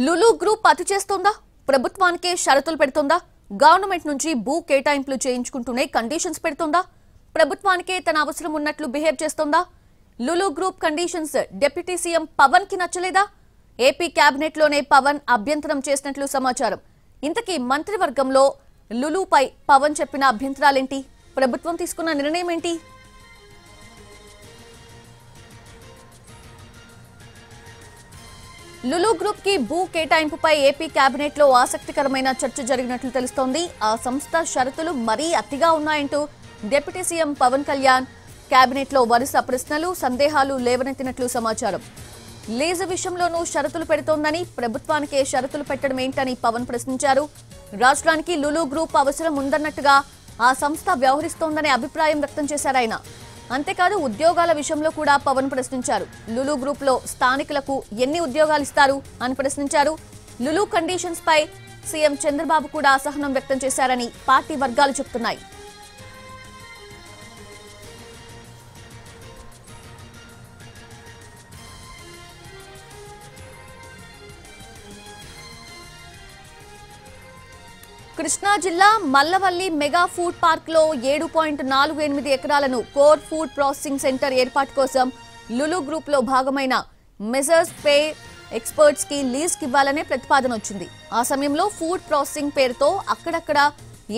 Lulu group అతి చేస్తోందా? ప్రభుత్వానికే షరతులు పెడుతోందా? Government నుంచి భూ కేటాయింపులు చేయించుకుంటూనే కండిషన్స్ పెడుతోందా? ప్రభుత్వానికే తన అవసరం ఉన్నట్లు బిహేవ్ చేస్తోందా? Lulu group conditions deputy CM Pawan కి నచ్చలేదా? ఏపీ కేబినెట్ లోనే పవన్ అభ్యంతరం చేసినట్లు సమాచారం. ఇంతకీ మంత్రివర్గంలో లులుపై పవన్ చెప్పిన అభ్యంతరాలేంటి? ప్రభుత్వం తీసుకున్న నిర్ణయం ఏంటి? లులు గ్రూప్ కి భూ కేటాయింపుపై ఏపీ కేబినెట్ లో ఆసక్తికరమైన చర్చ జరిగినట్లు తెలుస్తోంది. ఆ సంస్థ షరతులు మరీ అతిగా ఉన్నాయంటూ deputy CM Pawan Kalyan cabinet లో వరుస ప్రశ్నలు, సందేహాలు లేవనెత్తినట్లు సమాచారం. లీజు విషయంలోనూ షరతులు పెడుతోందని, ప్రభుత్వానికే షరతులు పెట్టడం ఏంటని పవన్ ప్రశ్నించారు. రాష్ట్రానికి లులు గ్రూప్ అవసరం ఉందన్నట్టుగా ఆ సంస్థ వ్యవహరిస్తోందనే అభిప్రాయం వ్యక్తం చేశారు ఆయన. అంతేకాదు ఉద్యోగాల విషయంలో కూడా పవన్ ప్రశ్నించారు. లులు గ్రూప్ లో స్థానికులకు ఎన్ని ఉద్యోగాలు ఇస్తారు అని ప్రశ్నించారు. లులు కండిషన్స్ పై సీఎం చంద్రబాబు కూడా అసహనం వ్యక్తం చేశారని పార్టీ వర్గాలు చెబుతున్నాయి. కృష్ణా జిల్లా మల్లవల్లి మెగా ఫుడ్ పార్క్ లో 7.48 ఎకరాలను కోర్ ఫుడ్ ప్రాసెసింగ్ సెంటర్ ఏర్పాటు కోసం లులు గ్రూప్ లో భాగమైన మెజర్స్ పే ఎక్స్పర్ట్స్ కి లీజ్ ఇవ్వాలనే ప్రతిపాదన వచ్చింది. ఆ సమయంలో ఫుడ్ ప్రాసెసింగ్ పేరుతో అక్కడక్కడ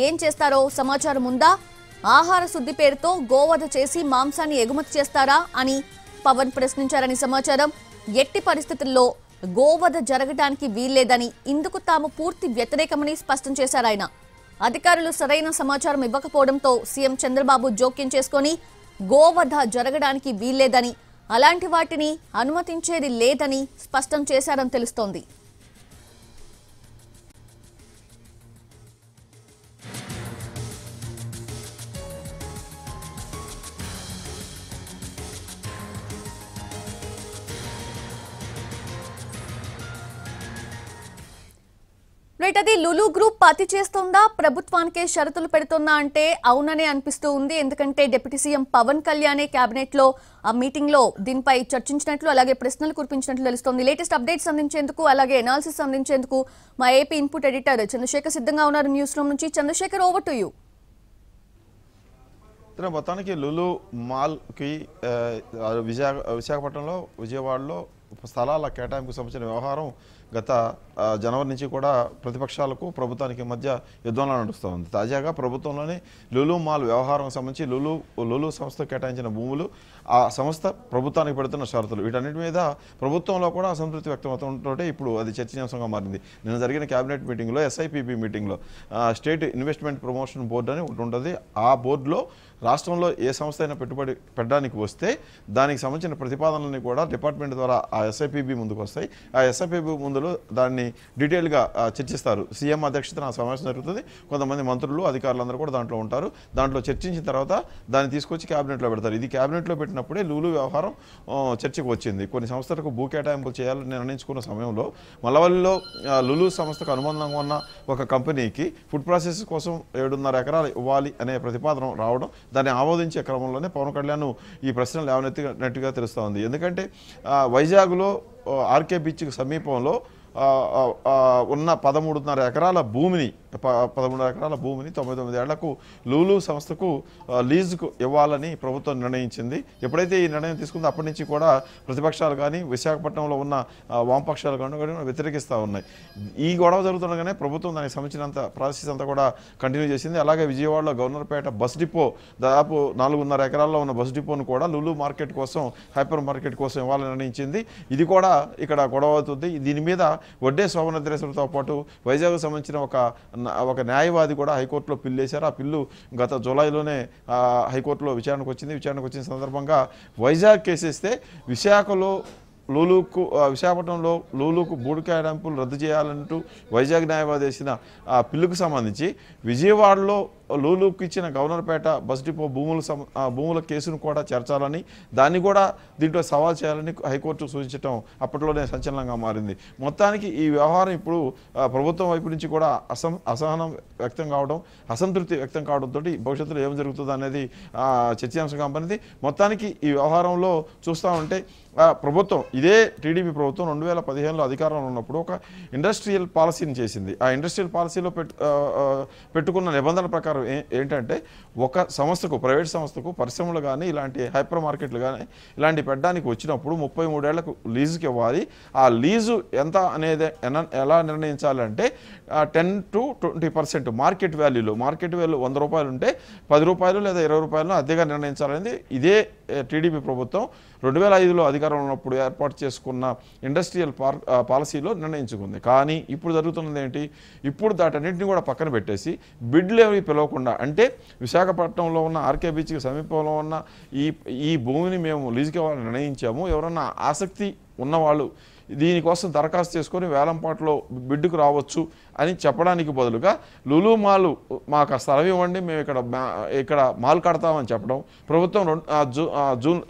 ఏం చేస్తారో సమాచారం ఉందా? ఆహార శుద్ధి పేరుతో గోవధ చేసి మాంసాన్ని ఎగుమతి చేస్తారా అని పవన్ ప్రశ్నించారని సమాచారం. ఎట్టి పరిస్థితుల్లో గోవధ జరగడానికి వీల్లేదని, ఇందుకు తాము పూర్తి వ్యతిరేకమని స్పష్టం చేశారు ఆయన. అధికారులు సరైన సమాచారం ఇవ్వకపోవడంతో సీఎం చంద్రబాబు జోక్యం చేసుకుని గోవధ జరగడానికి వీల్లేదని, అలాంటి వాటిని అనుమతించేది లేదని స్పష్టం చేశారని తెలుస్తోంది. రైట్, అది లులు గ్రూప్ అతి చేస్తోందా, ప్రభుత్వానికే షరతులు పెడుతుందా అంటే అవుననే అనిపిస్తూ ఉంది. ఎందుకంటే deputy CM Pawan Kalyan cabinet లో ఆ మీటింగ్ లో దీనిపై చర్చించినట్లు, అలాగే ప్రశ్నలు కురిపించినట్లు తెలుస్తోంది. లేటెస్ట్ అప్డేట్స్ అందించేందుకు, అలాగే ఎనాలిసిస్ అందించేందుకు మా ఏపీ ఇన్పుట్ ఎడిటర్ చంద్రశేఖర్ సిద్ధంగా ఉన్నారు న్యూస్ రూమ్ నుంచి. Chandrasekhar, over to you. మొత్తానికి లులు మాల్ కి విశాఖపట్నంలో, విజయవాడలో స్థలాల కేటాయింపుకు సంబంధించిన వ్యవహారం గత జనవరి నుంచి కూడా ప్రతిపక్షాలకు ప్రభుత్వానికి మధ్య యుద్ధంలో నడుస్తూ ఉంది. తాజాగా ప్రభుత్వంలోని లులు మాల్ వ్యవహారం సంబంధించి లులు సంస్థ కేటాయించిన భూములు, ఆ సంస్థ ప్రభుత్వానికి పెడుతున్న షరతులు, వీటన్నిటి మీద ప్రభుత్వంలో కూడా అసంతృప్తి వ్యక్తమవుతుంటే ఇప్పుడు అది చర్చనీయాంశంగా మారింది. నిన్న జరిగిన కేబినెట్ మీటింగ్లో, ఎస్ఐపిబి మీటింగ్లో స్టేట్ ఇన్వెస్ట్మెంట్ ప్రమోషన్ బోర్డు అని ఒకటి ఉంటుంది. ఆ బోర్డులో రాష్ట్రంలో ఏ సంస్థ అయినా పెట్టుబడి పెట్టడానికి వస్తే దానికి సంబంధించిన ప్రతిపాదనలని కూడా డిపార్ట్మెంట్ ద్వారా ఆ ఎస్ఐపిబి ముందుకు వస్తాయి. ఆ ఎస్ఐపిబి ముందులో దాన్ని డీటెయిల్గా చర్చిస్తారు. సీఎం అధ్యక్షతన ఆ సమావేశం జరుగుతుంది. కొంతమంది మంత్రులు, అధికారులందరూ కూడా దాంట్లో ఉంటారు. దాంట్లో చర్చించిన తర్వాత దాన్ని తీసుకొచ్చి క్యాబినెట్లో పెడతారు. ఇది క్యాబినెట్లో పెట్టినప్పుడే లులు వ్యవహారం చర్చకు వచ్చింది. కొన్ని సంస్థలకు భూ కేటాయింపులు చేయాలని నిర్ణయించుకున్న సమయంలో మల్లవల్లిలో లులు సంస్థకు అనుబంధంగా ఉన్న ఒక కంపెనీకి ఫుడ్ ప్రాసెస్ కోసం 7.5 ఎకరాలు ఇవ్వాలి అనే ప్రతిపాదన రావడం, దాన్ని ఆమోదించే క్రమంలోనే పవన్ కళ్యాణ్ ఈ ప్రశ్నలు లేవనెత్తినట్టుగా తెలుస్తూ ఉంది. ఎందుకంటే వైజాగ్లో ఆర్కే బీచ్కి సమీపంలో ఉన్న 13.5 ఎకరాల భూమిని 99 ఏళ్లకు లులు సంస్థకు లీజుకు ఇవ్వాలని ప్రభుత్వం నిర్ణయించింది. ఎప్పుడైతే ఈ నిర్ణయం తీసుకుందో అప్పటి నుంచి కూడా ప్రతిపక్షాలు కానీ, విశాఖపట్నంలో ఉన్న వామపక్షాలు కానీ వ్యతిరేకిస్తూ ఉన్నాయి. ఈ గొడవ జరుగుతుండగానే ప్రభుత్వం దానికి సంబంధించినంత ప్రాసెస్ అంతా కూడా కంటిన్యూ చేసింది. అలాగే విజయవాడలో గవర్నర్పేట బస్ డిపో, దాదాపు 4.5 ఎకరాల్లో ఉన్న బస్ డిపోను కూడా లులు మార్కెట్ కోసం, హైపర్ మార్కెట్ కోసం ఇవ్వాలని నిర్ణయించింది. ఇది కూడా ఇక్కడ గొడవ అవుతుంది. దీని మీద వడ్డే శోభనద్రేశ్వరితో పాటు వైజాగ్ సంబంధించిన ఒక న్యాయవాది కూడా హైకోర్టులో పిల్లు వేశారు. ఆ పిల్లు గత జూలైలోనే హైకోర్టులో విచారణకు వచ్చిన సందర్భంగా వైజాగ్ కేసేస్తే విశాఖపట్నంలో లులుకు భూ కేటాయింపులు రద్దు చేయాలంటూ వైజాగ్ న్యాయవాది వేసిన ఆ పిల్లుకు సంబంధించి విజయవాడలో లులుకు ఇచ్చిన గవర్నర్పేట బస్ డిపో భూముల కేసును కూడా చేర్చాలని, దాన్ని కూడా దీంట్లో సవాల్ చేయాలని హైకోర్టు సూచించడం అప్పట్లోనే సంచలనంగా మారింది. మొత్తానికి ఈ వ్యవహారం ఇప్పుడు ప్రభుత్వం వైపు నుంచి కూడా అసహనం వ్యక్తం కావడం, అసంతృప్తి వ్యక్తం కావడంతో భవిష్యత్తులో ఏం జరుగుతుందో అనేది చర్చాంశంగా మారింది. మొత్తానికి ఈ వ్యవహారంలో చూస్తూ ఉంటే ప్రభుత్వం ఇదే టీడీపీ ప్రభుత్వం 2015లో అధికారంలో ఉన్నప్పుడు ఒక ఇండస్ట్రియల్ పాలసీని చేసింది. ఆ ఇండస్ట్రియల్ పాలసీలో పెట్టుకున్న నిబంధనల ప్రకారం ఏంటంటే ఒక సంస్థకు, ప్రైవేట్ సంస్థకు పరిశ్రమలు కానీ ఇలాంటి హైపర్ మార్కెట్లు కానీ ఇలాంటి పెట్టడానికి వచ్చినప్పుడు 33 ఏళ్లకు లీజుకి ఇవ్వాలి. ఆ లీజు ఎంత అనేది ఎలా నిర్ణయించాలంటే 10 to 20% మార్కెట్ వాల్యూ 100 రూపాయలు ఉంటే 10 రూపాయలు లేదా 20 రూపాయలను అద్దెగా నిర్ణయించాలనేది ఇదే టీడీపీ ప్రభుత్వం 2005లో అధికారంలో ఉన్నప్పుడు ఏర్పాటు చేసుకున్న ఇండస్ట్రియల్ పాలసీలో నిర్ణయించుకుంది. కానీ ఇప్పుడు జరుగుతున్నది ఏంటి? ఇప్పుడు దాటన్నింటినీ కూడా పక్కన పెట్టేసి బిడ్లు ఏమి పిలవకుండా, అంటే విశాఖపట్నంలో ఉన్న ఆర్కే బీచ్కి సమీపంలో ఉన్న ఈ భూమిని మేము లీజుకి ఇవ్వాలని నిర్ణయించాము, ఎవరన్నా ఆసక్తి ఉన్నవాళ్ళు దీనికోసం దరఖాస్తు చేసుకొని వేలంపాట్లో బిడ్డుకు రావచ్చు అని చెప్పడానికి బదులుగా లులు మాల్ మాకు స్థలం ఇవ్వండి, మేము ఇక్కడ మాల్ కడతామని చెప్పడం, ప్రభుత్వం జూన్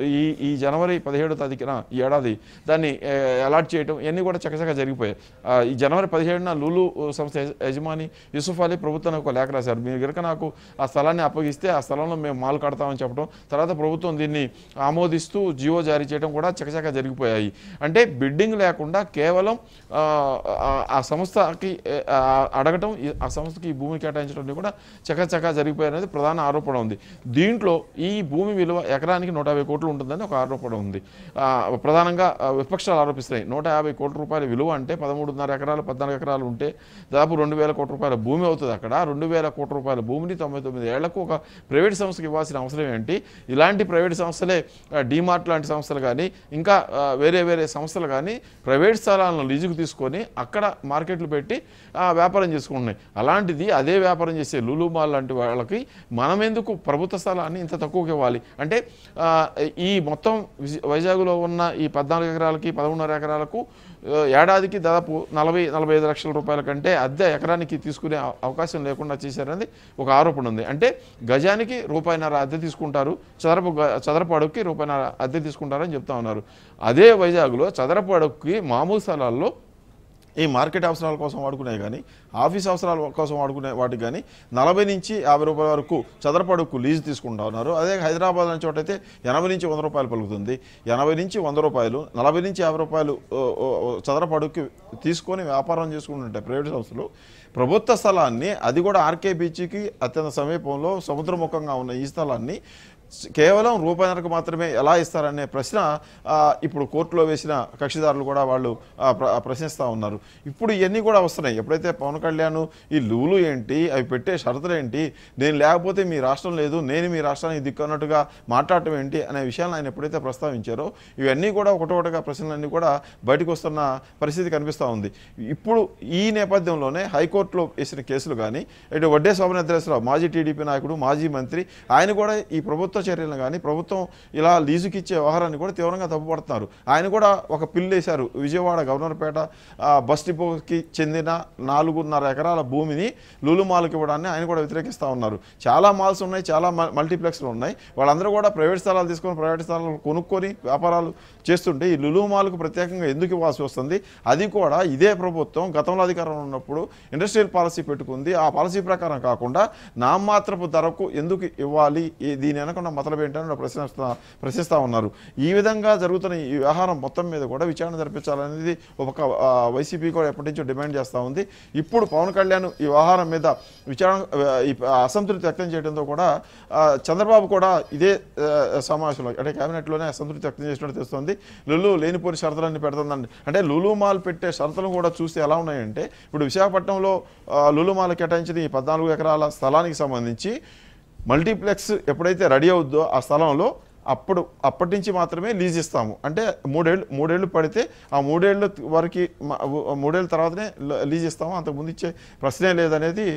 ఈ జనవరి 17వ తేదీన ఈ ఏడాది దాన్ని అలాట్ చేయడం ఇవన్నీ కూడా చక్కచక్క జరిగిపోయాయి. ఈ జనవరి 17న లులు సంస్థ యజమాని యూసుఫ్ అలీ ప్రభుత్వానికి ఒక లేఖ రాశారు, మీరు కనుక నాకు ఆ స్థలాన్ని అప్పగిస్తే ఆ స్థలంలో మేము మాల్ కడతామని చెప్పడం, తర్వాత ప్రభుత్వం దీన్ని ఆమోదిస్తూ జియో జారీ చేయడం కూడా చక్కచక్క జరిగిపోయాయి. అంటే బిడ్డింగ్ లేకుండా కేవలం ఆ సంస్థకి అడగటం, ఆ సంస్థకి ఈ భూమిని కేటాయించడం కూడా చకచకా జరిగిపోయినది ప్రధాన ఆరోపణ ఉంది. దీంట్లో ఈ భూమి విలువ ఎకరానికి 150 కోట్లు ఉంటుందని ఒక ఆరోపణ ఉంది. ప్రధానంగా విపక్షాలు ఆరోపిస్తున్నాయి. 150 కోట్ల రూపాయల విలువ అంటే 13.5 ఎకరాలు 14 ఎకరాలు ఉంటే దాదాపు 2,000 కోట్ల రూపాయల భూమి అవుతుంది. అక్కడ 2,000 కోట్ల రూపాయల భూమిని 99 ఏళ్లకు ఒక ప్రైవేట్ సంస్థకి ఇవ్వాల్సిన అవసరం ఏంటి? ఇలాంటి ప్రైవేట్ సంస్థలే డీమార్ట్ లాంటి సంస్థలు కానీ ఇంకా వేరే సంస్థలు కానీ ప్రైవేట్ స్థలాలను లీజుకు తీసుకొని అక్కడ మార్కెట్లు పెట్టి వ్యాపారం చేసుకుంటున్నాయి. అలాంటిది అదే వ్యాపారం చేసే లులు మాల్ లాంటి వాళ్ళకి మనం ఎందుకు ప్రభుత్వ స్థలాన్ని ఇంత తక్కువకి ఇవ్వాలి? అంటే ఈ మొత్తం వైజాగ్లో ఉన్న ఈ 14 ఎకరాలకి 13.5 ఎకరాలకు ఏడాదికి దాదాపు 40-45 లక్షల రూపాయల కంటే అద్దె ఎకరానికి తీసుకునే అవకాశం లేకుండా చేశారనేది ఒక ఆరోపణ ఉంది. అంటే గజానికి ₹1.5 అద్దె తీసుకుంటారు, చదరపు అడుగుకి ₹1.5 అద్దె తీసుకుంటారని చెప్తా ఉన్నారు. అదే వైజాగ్లో చదరపు అడుగుకి మామూలు స్థలాల్లో ఈ మార్కెట్ అవసరాల కోసం వాడుకునే కానీ ఆఫీస్ అవసరాల కోసం వాడుకునే వాటికి కానీ 40 నుంచి 50 రూపాయల వరకు చదరపడుకు లీజు తీసుకుంటా ఉన్నారు. అదే హైదరాబాద్ అనే చోటైతే 80 నుంచి 100 రూపాయలు పలుకుతుంది. 80 నుంచి 100 రూపాయలు, 40 నుంచి 50 రూపాయలు చదరపడుకు తీసుకొని వ్యాపారం చేసుకుంటుంటాయి ప్రైవేట్ సంస్థలు. ప్రభుత్వ స్థలాన్ని, అది కూడా ఆర్కే బీచ్కి అత్యంత సమీపంలో సముద్రముఖంగా ఉన్న ఈ స్థలాన్ని కేవలం ₹1.5కు మాత్రమే ఎలా ఇస్తారనే ప్రశ్న ఇప్పుడు కోర్టులో వేసిన కక్షిదారులు కూడా వాళ్ళు ప్రశ్నిస్తూ ఉన్నారు. ఇప్పుడు ఇవన్నీ కూడా వస్తున్నాయి. ఎప్పుడైతే పవన్ కళ్యాణ్ ఈ లులు ఏంటి, అవి పెట్టే షరతులు ఏంటి, నేను లేకపోతే మీ రాష్ట్రం లేదు, నేను మీ రాష్ట్రానికి దిక్కున్నట్టుగా మాట్లాడటం ఏంటి అనే విషయాన్ని ఆయన ఎప్పుడైతే ప్రస్తావించారో ఇవన్నీ కూడా ఒకటొకటిగా ప్రశ్నలన్నీ కూడా బయటకు వస్తున్న పరిస్థితి కనిపిస్తూ ఉంది. ఇప్పుడు ఈ నేపథ్యంలోనే హైకోర్టులో వేసిన కేసులు కానీ, ఇటు వడ్డే శోభనేశ్వరరావు మాజీ టీడీపీ నాయకుడు, మాజీ మంత్రి, ఆయన కూడా ఈ ప్రభుత్వ చర్యలను కానీ ప్రభుత్వం ఇలా లీజుకి ఇచ్చే వ్యవహారాన్ని కూడా తీవ్రంగా తప్పుపడుతున్నారు. ఆయన కూడా ఒక పిల్లు వేశారు. విజయవాడ గవర్నర్పేట బస్ డిపోకి చెందిన 4.5 ఎకరాల భూమిని లులు మాల్కి ఇవ్వడాన్ని ఆయన కూడా వ్యతిరేకిస్తూ ఉన్నారు. చాలా మాల్స్ ఉన్నాయి, చాలా మల్టీప్లెక్స్లు ఉన్నాయి. వాళ్ళందరూ కూడా ప్రైవేట్ స్థలాలు తీసుకొని ప్రైవేట్ స్థలాలు కొనుక్కొని వ్యాపారాలు చేస్తుంటే ఈ లులు మాల్కు ప్రత్యేకంగా ఎందుకు ఇవ్వాల్సి వస్తుంది? అది కూడా ఇదే ప్రభుత్వం గతంలో అధికారంలో ఉన్నప్పుడు ఇండస్ట్రియల్ పాలసీ పెట్టుకుంది. ఆ పాలసీ ప్రకారం కాకుండా నామమాత్రపు ధరకు ఎందుకు ఇవ్వాలి, దీని వెనక మతలబు ఏంటని ప్రశ్నిస్తూ ఉన్నారు. ఈ విధంగా జరుగుతున్న ఈ వ్యవహారం మొత్తం మీద కూడా విచారణ జరిపించాలనేది ఒక వైసీపీ కూడా ఎప్పటి నుంచో డిమాండ్ చేస్తూ ఉంది. ఇప్పుడు పవన్ కళ్యాణ్ ఈ వ్యవహారం మీద అసంతృప్తి వ్యక్తం చేయడంతో కూడా చంద్రబాబు కూడా ఇదే సమావేశంలో అంటే కేబినెట్లోనే అసంతృప్తి వ్యక్తం చేసినట్టు తెలుస్తుంది. లులు లేనిపోని షరతులన్నీ పెడుతుందండి. అంటే లులు మాల్ పెట్టే షరతులను కూడా చూస్తే ఎలా ఉన్నాయంటే, ఇప్పుడు విశాఖపట్నంలో లులు మాల్ కేటాయించిన ఈ 14 ఎకరాల స్థలానికి సంబంధించి మల్టీప్లెక్స్ ఎప్పుడైతే రెడీ అవుద్దో ఆ స్థలంలో అప్పటి నుంచి మాత్రమే లీజ్ ఇస్తాము. అంటే 3 ఏళ్ళు పడితే ఆ 3 ఏళ్ళ వరకు 3 ఏళ్ళ తర్వాతనే లీజ్ ఇస్తాము, అంతకుముందు ఇచ్చే ప్రశ్నే లేదనేది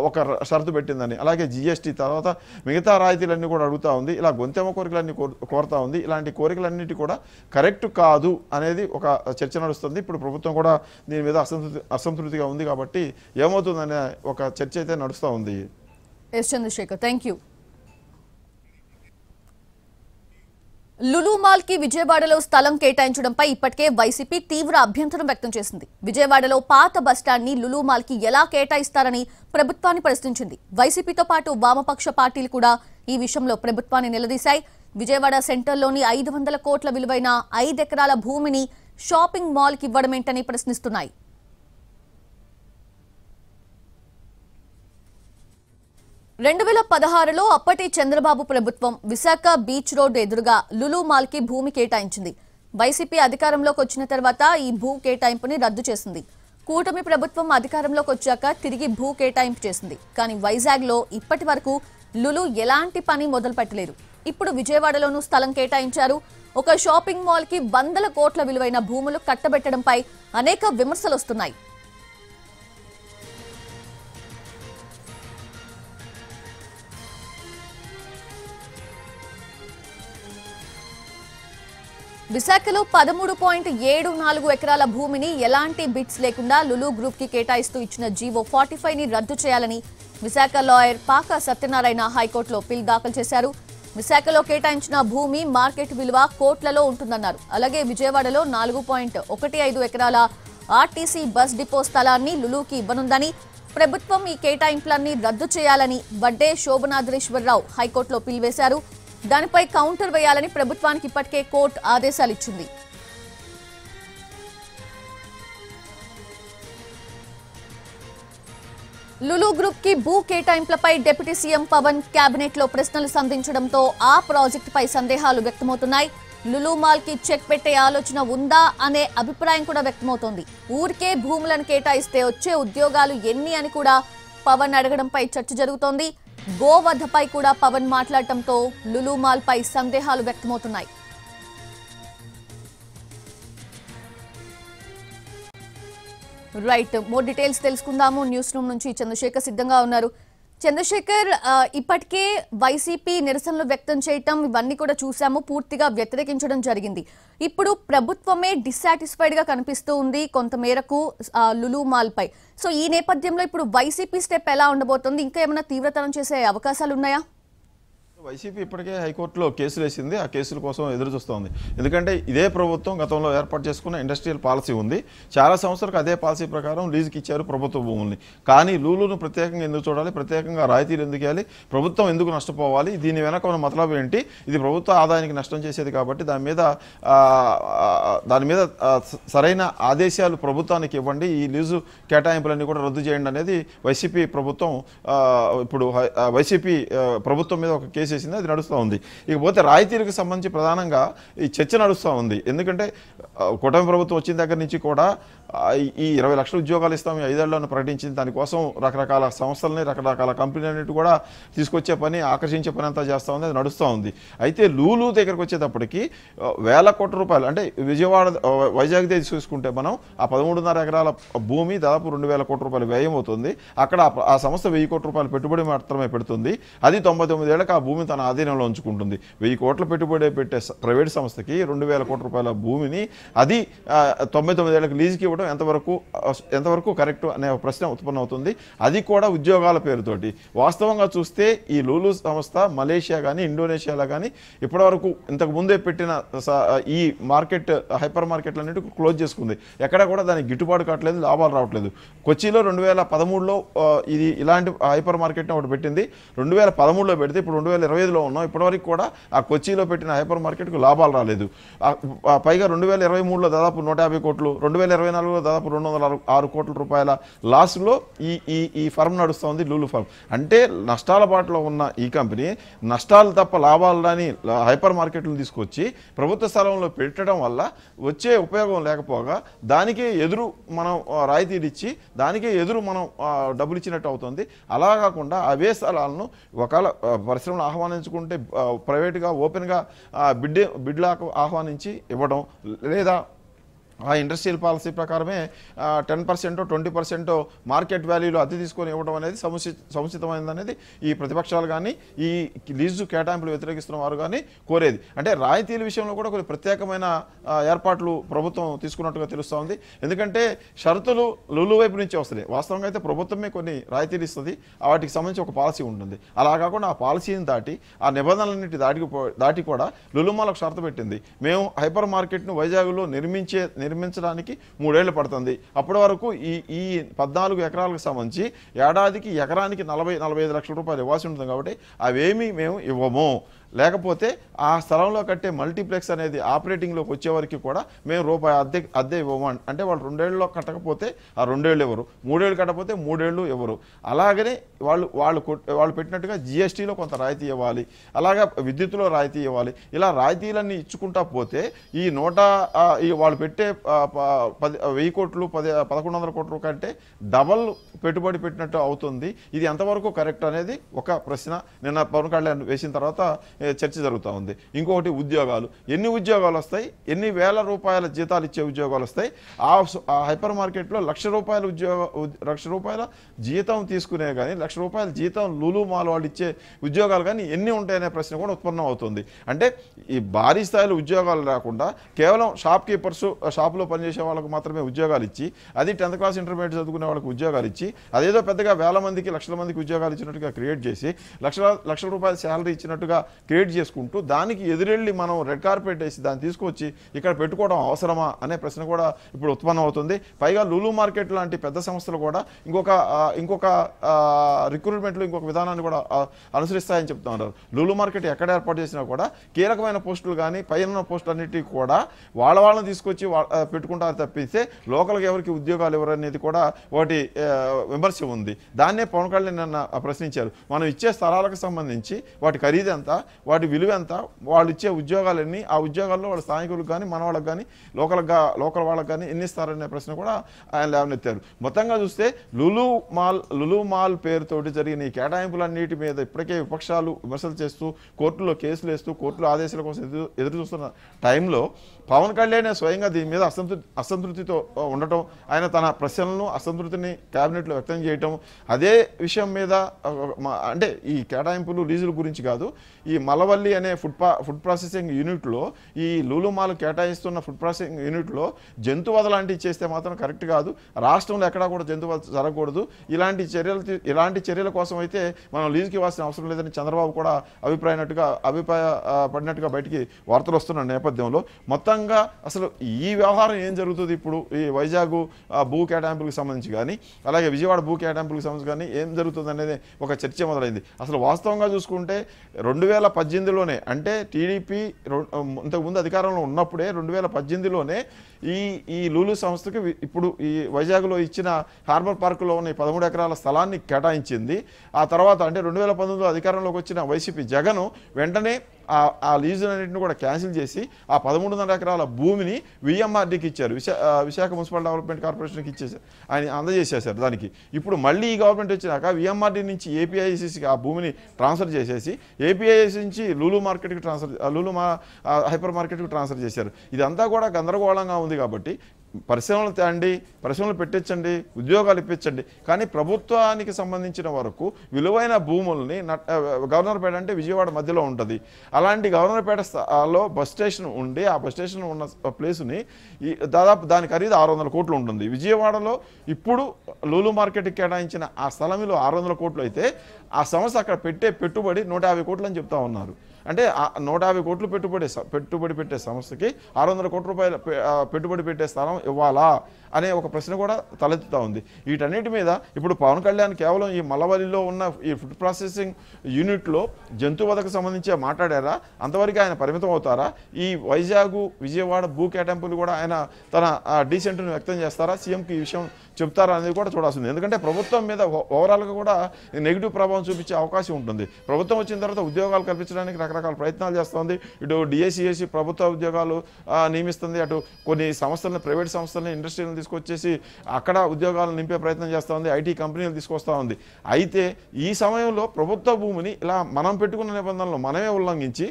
ఒక షరతు పెట్టిందని. అలాగే జిఎస్టీ తర్వాత మిగతా రాయితీలన్నీ కూడా అడుగుతూ ఉంది. ఇలా గొంతెమ్మ కోరికలన్నీ కోరుతూ ఉంది. ఇలాంటి కోరికలన్నిటి కూడా కరెక్ట్ కాదు అనేది ఒక చర్చ నడుస్తుంది. ఇప్పుడు ప్రభుత్వం కూడా దీని మీద అసంతృప్తిగా ఉంది. కాబట్టి ఏమవుతుందనే ఒక చర్చ అయితే నడుస్తూ ఉంది. S Chandrasekhar, thank you. Lulu mall కి విజయవాడలో స్థలం కేటాయించడంపై ఇప్పటికే వైసీపీ తీవ్ర అభ్యంతరం వ్యక్తం చేసింది. విజయవాడలో పాత బస్టాండ్ ని లులు మాల్ కి ఎలా కేటాయిస్తారని ప్రభుత్వాన్ని ప్రశ్నించింది. వైసీపీతో పాటు వామపక్ష పార్టీలు కూడా ఈ విషయంలో ప్రభుత్వాన్ని నిలదీశాయి. విజయవాడ సెంటర్లోని 500 కోట్ల విలువైన 5 ఎకరాల భూమిని షాపింగ్ మాల్కి ఇవ్వడమేంటని ప్రశ్నిస్తున్నాయి. రెండు 2016లో అప్పటి చంద్రబాబు ప్రభుత్వం విశాఖ బీచ్ రోడ్ ఎదురుగా లులు మాల్కి భూమి కేటాయించింది. వైసీపీ అధికారంలోకి వచ్చిన తర్వాత ఈ భూ కేటాయింపుని రద్దు చేసింది. కూటమి ప్రభుత్వం అధికారంలోకి వచ్చాక తిరిగి భూ కేటాయింపు చేసింది. కానీ వైజాగ్లో ఇప్పటి వరకు లులు ఎలాంటి పని మొదలు పెట్టలేదు. ఇప్పుడు విజయవాడలోనూ స్థలం కేటాయించారు. ఒక షాపింగ్ మాల్కి 100 కోట్ల విలువైన భూములు కట్టబెట్టడంపై అనేక విమర్శలు వస్తున్నాయి. విశాఖలో 13.74 ఎకరాల భూమిని ఎలాంటి బిట్స్ లేకుండా లులు గ్రూప్ కి కేటాయిస్తూ ఇచ్చిన జీవో 45ని రద్దు చేయాలని విశాఖ లాయర్ పాక సత్యనారాయణ హైకోర్టులో పిల్ దాఖలు చేశారు. విశాఖలో కేటాయించిన భూమి మార్కెట్ విలువ కోట్లలో ఉంటుందన్నారు. అలాగే విజయవాడలో 4.15 ఎకరాల ఆర్టీసీ బస్ డిపో స్థలాన్ని లులుకి ఇవ్వనుందని, ప్రభుత్వం ఈ కేటాయింపులన్నీ రద్దు చేయాలని వడ్డే శోభనాద్రీశ్వరరావు హైకోర్టులో పిల్ వేశారు. దానిపై కౌంటర్ వేయాలని ప్రభుత్వానికి ఇప్పటికే కోర్టు ఆదేశాలు ఇచ్చింది. లులు గ్రూప్ కి భూ కేటాయింపులపై డిప్యూటీ సీఎం పవన్ కేబినెట్ లో ప్రశ్నలు సంధించడంతో ఆ ప్రాజెక్టుపై సందేహాలు వ్యక్తమవుతున్నాయి. లులు మాల్ కి చెక్ పెట్టే ఆలోచన ఉందా అనే అభిప్రాయం కూడా వ్యక్తమవుతోంది. ఊరికే భూములను కేటాయిస్తే వచ్చే ఉద్యోగాలు ఎన్ని అని కూడా పవన్ అడగడంపై చర్చ జరుగుతోంది. గోవధపై కూడా పవన్ మాట్లాడటంతో లులు మాల్ పై సందేహాలు వ్యక్తమవుతున్నాయి. రైట్, మోర్ డీటెయిల్స్ తెలుసుకుందాము. న్యూస్ రూమ్ నుంచి చంద్రశేఖర్ సిద్ధంగా ఉన్నారు. చంద్రశేఖర్, ఇప్పటికే వైసీపీ నిరసనలు వ్యక్తం చేయటం ఇవన్నీ కూడా చూసాము, పూర్తిగా వ్యతిరేకించడం జరిగింది. ఇప్పుడు ప్రభుత్వమే డిస్సాటిస్ఫైడ్ గా కనిపిస్తూ ఉంది కొంతమేరకు లులు మాల్ పై. సో ఈ నేపథ్యంలో ఇప్పుడు వైసీపీ స్టెప్ ఎలా ఉండబోతుంది? ఇంకా ఏమైనా తీవ్రతరం చేసే అవకాశాలు ఉన్నాయా? వైసీపీ ఇప్పటికే హైకోర్టులో కేసులు వేసింది. ఆ కేసుల కోసం ఎదురు చూస్తోంది. ఎందుకంటే ఇదే ప్రభుత్వం గతంలో ఏర్పాటు చేసుకున్న ఇండస్ట్రియల్ పాలసీ ఉంది. చాలా సంవత్సరాలకు అదే పాలసీ ప్రకారం లీజుకి ఇచ్చారు ప్రభుత్వ భూముల్ని. కానీ లూలును ప్రత్యేకంగా ఎందుకు చూడాలి, ప్రత్యేకంగా రాయితీలు ఎందుకు ఇవ్వాలి, ప్రభుత్వం ఎందుకు నష్టపోవాలి, దీని వెనక ఉన్న మతలబు ఏంటి, ఇది ప్రభుత్వ ఆదాయానికి నష్టం చేసేది కాబట్టి దాని మీద సరైన ఆదేశాలు ప్రభుత్వానికి ఇవ్వండి, ఈ లీజు కేటాయింపులన్నీ కూడా రద్దు చేయండి అనేది వైసీపీ ప్రభుత్వం ఇప్పుడు వైసీపీ ప్రభుత్వం మీద ఒక కేసు చేసింది. అది నడుస్తూ ఉంది. ఇకపోతే రాయితీలకు సంబంధించి ప్రధానంగా ఈ చర్చ నడుస్తూ ఉంది. ఎందుకంటే కూటమి ప్రభుత్వం వచ్చిన దగ్గర నుంచి కూడా ఈ 20 లక్షల ఉద్యోగాలు ఇస్తాం 5 ఏళ్లను ప్రకటించింది. దానికోసం రకరకాల సంస్థలని రకరకాల కంపెనీలన్నిటి కూడా తీసుకొచ్చే పని, ఆకర్షించే పని అంతా చేస్తూ ఉంది. అది నడుస్తూ ఉంది. అయితే లూలు దగ్గరకు వచ్చేటప్పటికి వేల కోట్ల రూపాయలు, అంటే వైజాగ్ తీసుకుంటే మనం ఆ 13.5 ఎకరాల భూమి దాదాపు 2,000 కోట్ల రూపాయలు వ్యయం అవుతుంది. అక్కడ ఆ సంస్థ 1000 కోట్ల రూపాయలు పెట్టుబడి మాత్రమే పెడుతుంది. అది 99 ఏళ్లకు ఆ భూమి తన ఆధీనంలో ఉంచుకుంటుంది. 1000 కోట్ల పెట్టుబడి పెట్టే ప్రైవేట్ సంస్థకి 2,000 కోట్ల రూపాయల భూమిని అది 99 ఏళ్లకు లీజుకి ఇవ్వడం ఎంతవరకు కరెక్ట్ అనే ప్రశ్న ఉత్పన్నం అవుతుంది. అది కూడా ఉద్యోగాల పేరుతోటి. వాస్తవంగా చూస్తే ఈ లూలు సంస్థ మలేషియా కానీ ఇండోనేషియాలో కానీ ఇప్పటివరకు ఇంతకు ముందే పెట్టిన ఈ మార్కెట్ హైపర్ మార్కెట్లన్నిటి క్లోజ్ చేసుకుంది. ఎక్కడ కూడా దానికి గిట్టుబాటు కావట్లేదు, లాభాలు రావట్లేదు. కొచ్చిలో 2013లో ఇది ఇలాంటి హైపర్ మార్కెట్ని ఒకటి పెట్టింది. 2013లో పెడితే ఇప్పుడు 2025లో ఉన్నాం. ఇప్పటివరకు కూడా ఆ కొచ్చిలో పెట్టిన హైపర్ మార్కెట్కు లాభాలు రాలేదు. పైగా 2023లో దాదాపు 150 కోట్లు, 2024లో దాదాపు 206 కోట్ల రూపాయల లాస్లో ఈ ఫర్మ్ నడుస్తుంది, లూలు ఫర్మ్. అంటే నష్టాల బాటలో ఉన్న ఈ కంపెనీ నష్టాలు తప్ప లాభాలు రాని హైపర్ మార్కెట్లు తీసుకొచ్చి ప్రభుత్వ స్థలంలో పెట్టడం వల్ల వచ్చే ఉపయోగం లేకపోగా దానికే ఎదురు మనం రాయితీలు ఇచ్చి దానికే ఎదురు మనం డబ్బులు ఇచ్చినట్టు అవుతుంది. అలా కాకుండా అవే స్థలాలను ఒకవేళ పరిశ్రమలు ఆహ్వానించుకుంటే ప్రైవేట్గా ఓపెన్గా బిడ్లకు ఆహ్వానించి ఇవ్వడం, లేదా ఆ ఇండస్ట్రియల్ పాలసీ ప్రకారమే 10% 20% మార్కెట్ వాల్యూలో అద్దె తీసుకొని ఇవ్వడం అనేది సముచితమైనది ఈ ప్రతిపక్షాలు కానీ ఈ లీజు కేటాయింపులు వ్యతిరేకిస్తున్న వారు కానీ కోరేది. అంటే రాయితీల విషయంలో కూడా కొన్ని ప్రత్యేకమైన ఏర్పాట్లు ప్రభుత్వం తీసుకున్నట్టుగా తెలుస్తోంది. ఎందుకంటే షరతులు లులు వైపు నుంచి వస్తున్నాయి. వాస్తవంగా అయితే ప్రభుత్వమే కొన్ని రాయితీలు ఇస్తుంది, వాటికి సంబంధించి ఒక పాలసీ ఉంటుంది. అలా కాకుండా ఆ పాలసీని దాటి ఆ నిబంధనలన్నింటి దాటి కూడా లులు మాల్ ఒక షరతు పెట్టింది. మేము హైపర్ మార్కెట్ను వైజాగ్లో నిర్మించడానికి 3 ఏళ్ళు పడుతుంది. అప్పటి వరకు ఈ 14 ఎకరాలకు సంబంధించి ఏడాదికి ఎకరానికి 40-45 లక్షల రూపాయలు ఇవ్వాల్సి ఉంటుంది. కాబట్టి అవేమీ మేము ఇవ్వము. లేకపోతే ఆ స్థలంలో కట్టే మల్టీప్లెక్స్ అనేది ఆపరేటింగ్లోకి వచ్చేవరకు కూడా మేము రూపాయి అద్దె ఇవ్వము. అంటే వాళ్ళు 2 ఏళ్ళలో కట్టకపోతే ఆ 2 ఏళ్ళు ఇవ్వరు, 3 ఏళ్ళు కట్టకపోతే 3 ఏళ్ళు ఇవ్వరు. అలాగనే వాళ్ళు పెట్టినట్టుగా జీఎస్టీలో కొంత రాయితీ ఇవ్వాలి, అలాగా విద్యుత్తులో రాయితీ ఇవ్వాలి. ఇలా రాయితీలన్నీ ఇచ్చుకుంటా పోతే వాళ్ళు పెట్టే 1000 కోట్లు 1100 కోట్ల కంటే డబల్ పెట్టుబడి పెట్టినట్టు అవుతుంది. ఇది ఎంతవరకు కరెక్ట్ అనేది ఒక ప్రశ్న నిన్న పవన్ కళ్యాణ్ వేసిన తర్వాత చర్చ జరుగుతూ ఉంది. ఇంకొకటి ఉద్యోగాలు, ఎన్ని ఉద్యోగాలు వస్తాయి, ఎన్ని వేల రూపాయల జీతాలు ఇచ్చే ఉద్యోగాలు వస్తాయి? ఆ హైపర్ మార్కెట్లో ₹1,00,000 జీతం తీసుకునే కానీ ₹1,00,000 జీతం లులు మాల్ వాళ్ళు ఇచ్చే ఉద్యోగాలు కానీ ఎన్ని ఉంటాయనే ప్రశ్న కూడా ఉత్పన్నం అవుతుంది. అంటే ఈ భారీ స్థాయిలో ఉద్యోగాలు రాకుండా కేవలం షాప్ కీపర్స్, షాపులో పనిచేసే వాళ్ళకు మాత్రమే ఉద్యోగాలు ఇచ్చి, అది 10th క్లాస్ ఇంటర్మీడియట్ చదువుకునే వాళ్ళకి ఉద్యోగాలు ఇచ్చి, అదేదో పెద్దగా వేల మందికి లక్షల మందికి ఉద్యోగాలు ఇచ్చినట్టుగా క్రియేట్ చేసి లక్షల రూపాయల శాలరీ ఇచ్చినట్టుగా క్రియేట్ చేసుకుంటూ దానికి ఎదురెళ్ళి మనం రెడ్ కార్పెట్ వేసి దాన్ని తీసుకొచ్చి ఇక్కడ పెట్టుకోవడం అవసరమా అనే ప్రశ్న కూడా ఇప్పుడు ఉత్పన్నం అవుతుంది. పైగా లులు మార్కెట్ లాంటి పెద్ద సంస్థలు కూడా ఇంకొక రిక్రూట్మెంట్లో ఇంకొక విధానాన్ని కూడా అనుసరిస్తాయని చెప్తా ఉన్నారు. లులు మార్కెట్ ఎక్కడ ఏర్పాటు చేసినా కూడా కీలకమైన పోస్టులు కానీ పైన పోస్టులు అన్నిటికీ కూడా వాళ్ళని తీసుకొచ్చి పెట్టుకుంటారు తప్పిస్తే లోకల్గా ఎవరికి ఉద్యోగాలు ఎవరనేది కూడా ఒకటి విమర్శ ఉంది. దాన్నే పవన్ కళ్యాణ్ నిన్న ప్రశ్నించారు. మనం ఇచ్చే స్థలాలకు సంబంధించి వాటి ఖరీదు ఎంత, వాటి విలువ ఎంత, వాళ్ళు ఇచ్చే ఉద్యోగాలన్నీ, ఆ ఉద్యోగాల్లో వాళ్ళ స్థానికులకు కానీ మన వాళ్ళకి కానీ లోకల్ వాళ్ళకి కానీ ఎన్ని ఇస్తారనే ప్రశ్న కూడా ఆయన లేవనెత్తారు. మొత్తంగా చూస్తే లులు మాల్ పేరుతోటి జరిగిన ఈ కేటాయింపులన్నిటి మీద ఇప్పటికే విపక్షాలు విమర్శలు చేస్తూ కోర్టులో కేసులు వేస్తూ కోర్టులో ఆదేశాల కోసం ఎదురు చూస్తున్న టైంలో పవన్ కళ్యాణ్ స్వయంగా దీని మీద అసంతృప్తితో ఉండటం, ఆయన తన ప్రశ్నలను అసంతృప్తిని కేబినెట్లో వ్యక్తం చేయటం, అదే విషయం మీద అంటే ఈ కేటాయింపులు లీజుల గురించి కాదు, ఈ మలవల్లి అనే ఫుడ్ ప్రాసెసింగ్ యూనిట్లో ఈ లులు మాల్ కేటాయిస్తున్న ఫుడ్ ప్రాసెసింగ్ యూనిట్లో జంతువధ లాంటివి చేస్తే మాత్రం కరెక్ట్ కాదు. రాష్ట్రంలో ఎక్కడా కూడా జంతువధ జరగకూడదు. ఇలాంటి చర్యల కోసం అయితే మనం లీజుకి ఇవ్వాల్సిన అవసరం లేదని చంద్రబాబు కూడా అభిప్రాయపడినట్టుగా బయటికి వార్తలు వస్తున్న నేపథ్యంలో మొత్తంగా అసలు ఈ వ్యవహారం ఏం జరుగుతుంది ఇప్పుడు ఈ వైజాగ్ భూ కేటాయింపులకు సంబంధించి కానీ అలాగే విజయవాడ భూ కేటాయింపులకు సంబంధించి కానీ ఏం జరుగుతుంది అనేది ఒక చర్చ మొదలైంది. అసలు వాస్తవంగా చూసుకుంటే 2018లోనే అంటే టీడీపీ ఇంతకుముందు అధికారంలో ఉన్నప్పుడే 2018లోనే ఈ లులు సంస్థకి ఇప్పుడు ఈ వైజాగ్లో ఇచ్చిన హార్బర్ పార్కులో ఉన్న 13 ఎకరాల స్థలాన్ని కేటాయించింది. ఆ తర్వాత అంటే 2019లో అధికారంలోకి వచ్చిన వైసీపీ జగన్ వెంటనే ఆ లీజులన్నింటిని కూడా క్యాన్సిల్ చేసి ఆ 13.5 ఎకరాల భూమిని విఎంఆర్డీకి ఇచ్చారు, విశాఖ మున్సిపల్ డెవలప్మెంట్ కార్పొరేషన్కి ఇచ్చేసారు, ఆయన అందజేసేసారు. దానికి ఇప్పుడు మళ్ళీ ఈ గవర్నమెంట్ వచ్చినాక విఎంఆర్డీ నుంచి ఏపీఐసిసికి ఆ భూమిని ట్రాన్స్ఫర్ చేసేసి ఏపీఐసి నుంచి లులు మార్కెట్కి హైపర్ మార్కెట్కి ట్రాన్స్ఫర్ చేశారు. ఇదంతా కూడా గందరగోళంగా ఉంది. కాబట్టి పరిశ్రమలు తేండి, పరిశ్రమలు పెట్టించండి, ఉద్యోగాలు ఇప్పించండి, కానీ ప్రభుత్వానికి సంబంధించిన వరకు విలువైన భూముల్ని గవర్నర్పేట అంటే విజయవాడ మధ్యలో ఉంటుంది. అలాంటి గవర్నర్పేటలో బస్ స్టేషన్ ఉండి ఆ బస్ స్టేషన్ ఉన్న ప్లేస్ని దాదాపు దాని ఖరీదు 600 కోట్లు ఉంటుంది. విజయవాడలో ఇప్పుడు లులు మార్కెట్కి కేటాయించిన ఆ స్థలం విలువ 600 కోట్లు అయితే ఆ సంస్థ అక్కడ పెట్టే పెట్టుబడి 150 కోట్లు అని చెప్తా ఉన్నారు. అంటే 150 కోట్లు పెట్టుబడి పెట్టే సంస్థకి 600 కోట్ల రూపాయల పెట్టుబడి పెట్టే స్థలం ఇవ్వాలా అనే ఒక ప్రశ్న కూడా తలెత్తుతూ ఉంది. వీటన్నిటి మీద ఇప్పుడు పవన్ కళ్యాణ్ కేవలం ఈ మల్లవల్లిలో ఉన్న ఈ ఫుడ్ ప్రాసెసింగ్ యూనిట్లో జంతువధకు సంబంధించి మాట్లాడారా? అంతవరకు ఆయన పరిమితం అవుతారా? ఈ వైజాగ్ విజయవాడ భూ కేటాయింపులు కూడా ఆయన తన డీసెంట్ను వ్యక్తం చేస్తారా? సీఎంకి ఈ విషయం చెప్తారా అనేది కూడా చూడాల్సింది. ఎందుకంటే ప్రభుత్వం మీద ఓవరాల్గా కూడా నెగిటివ్ ప్రభావం చూపించే అవకాశం ఉంటుంది. ప్రభుత్వం వచ్చిన తర్వాత ఉద్యోగాలు కల్పించడానికి రకరకాల ప్రయత్నాలు చేస్తుంది. ఇటు డిఎస్సిఎస్సి ప్రభుత్వ ఉద్యోగాలు నియమిస్తుంది, అటు కొన్ని సంస్థలను ప్రైవేట్ సంస్థలని ఇండస్ట్రీలను తీసుకొచ్చేసి అక్కడ ఉద్యోగాలను నింపే ప్రయత్నం చేస్తూ ఉంది, ఐటీ కంపెనీలు తీసుకొస్తూ ఉంది. అయితే ఈ సమయంలో ప్రభుత్వ భూమిని ఇలా మనం పెట్టుకున్న నిబంధనలు మనమే ఉల్లంఘించి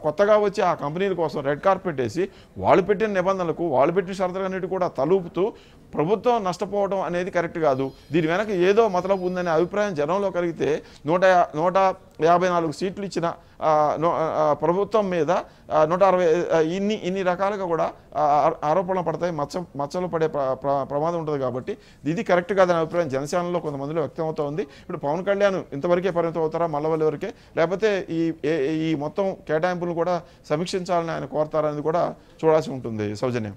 కొత్తగా వచ్చి ఆ కంపెనీల కోసం రెడ్ కార్పెట్ వేసి వాళ్ళు పెట్టిన నిబంధనలకు వాళ్ళు పెట్టిన షరతులన్నిటి కూడా తలుపుతూ ప్రభుత్వం నష్టపోవడం అనేది కరెక్ట్ కాదు. దీని వెనక ఏదో మతలబు ఉందనే అభిప్రాయం జనంలో కలిగితే 154 సీట్లు ఇచ్చిన ప్రభుత్వం మీద 160 ఇన్ని రకాలుగా కూడా ఆరోపణలు పడతాయి, మచ్చలు పడే ప్రమాదం ఉంటుంది. కాబట్టి ఇది కరెక్ట్ కాదనే అభిప్రాయం జనసేనలో కొంతమందిలో వ్యక్తం అవుతూ ఉంది. ఇప్పుడు పవన్ కళ్యాణ్ ఇంతవరకే పరిమితం అవుతారా మల్లవల్లి వరకే, లేకపోతే ఈ మొత్తం కేటాయింపులను కూడా సమీక్షించాలని ఆయన కోరతారనేది కూడా చూడాల్సి ఉంటుంది. సౌజన్యం.